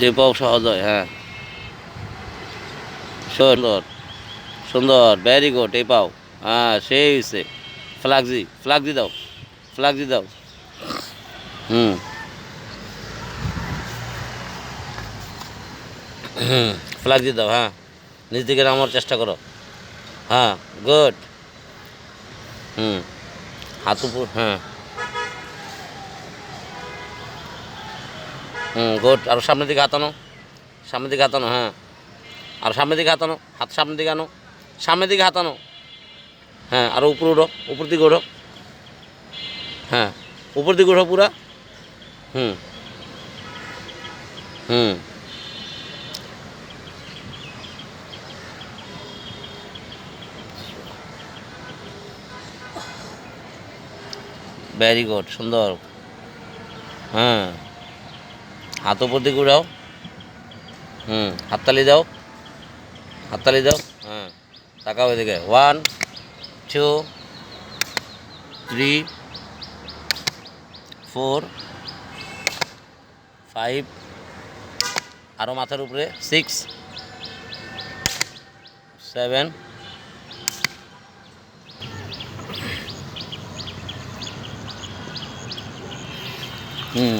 যে পাও সহজ হয়, হ্যাঁ। সুন্দর সুন্দর, ভেরি গুড। এই পাও, হ্যাঁ, সেই হয়েছে। ফ্লাগজি ফ্লাগজি দাও, ফ্লাগজি দাও। হুম হুম, ফ্লাগজি দাও, হ্যাঁ। নিজ দিকে নামার চেষ্টা করো, হ্যাঁ, গুড। হুম, হাত উপর, হ্যাঁ। হুম, গুড। আরও সামনের দিকে হাতানো, সামনের দিকে হাতানো, হ্যাঁ। আর সামনের দিকে হাতানো, হাত সামনের দিকে আনো, সামনের দিকে হাতানো, হ্যাঁ। আরও উপরে উঠো, উপর দিকে উঠো, হ্যাঁ, উপর দিকে উঠো পুরা। হুম হুম, ভেরি গুড, সুন্দর। হ্যাঁ, হাত উপর দিকে উঠাও। হুম, হাততালি দাও, হাততালি দাও, হ্যাঁ। তাকাও এদিকে, 1 2 3 4 5, আরও মাথার উপরে 6 7। হুম,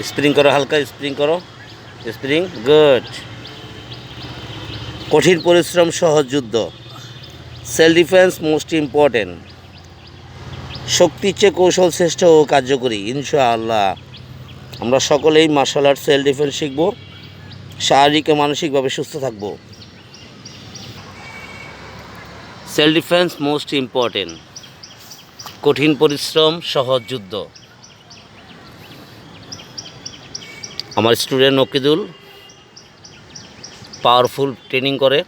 স্প্রিং করো, হালকা স্প্রিং করো, স্প্রিং, গুড। কঠিন পরিশ্রম সহজ যুদ্ধ, সেলফ ডিফেন্স মোস্ট ইম্পর্টেন্ট। শক্তির চেয়ে কৌশল শ্রেষ্ঠ ও কার্যকরী। ইনশাআল্লাহ আমরা সকলেই মার্শাল আর্ট সেলফ ডিফেন্স শিখব, শারীরিক ও মানসিকভাবে সুস্থ থাকব। সেলফ ডিফেন্স মোস্ট ইম্পর্টেন্ট, কঠিন পরিশ্রম সহজ যুদ্ধ। আমার স্টুডেন্ট নকিদুল পাওয়ারফুল ট্রেনিং করে,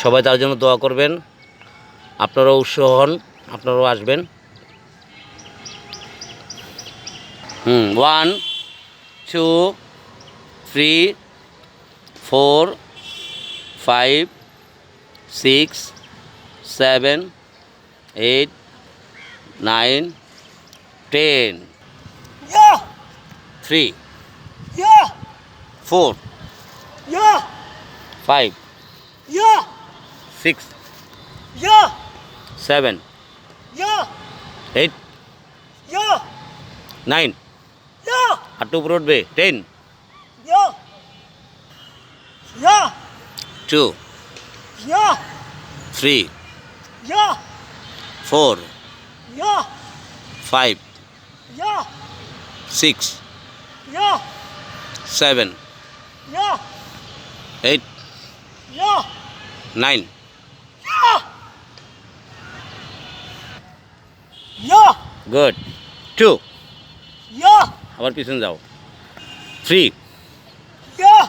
সবাই তার জন্য দোয়া করবেন। আপনারাও উৎসাহ হন, আপনারাও আসবেন। 1 2 3 4 5 6 7 8 9 10। Yeah! 3 Yeah! 4 Yeah! 5 Yeah! 6 Yeah! 7 Yeah! 8 Yeah! 9। Yeah! হাঁটু উপরে উঠবে, 10 Yeah! Yeah! 2 Yeah! 3 Yeah! 4 Yeah! 5 Yeah! 6 Yeah! 7 Yeah! 8 Yeah! 9। Yeah! Yeah! Good. 2, Yeah! আবার পিছনে যাও। 3 Yeah!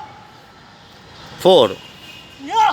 4 Yeah!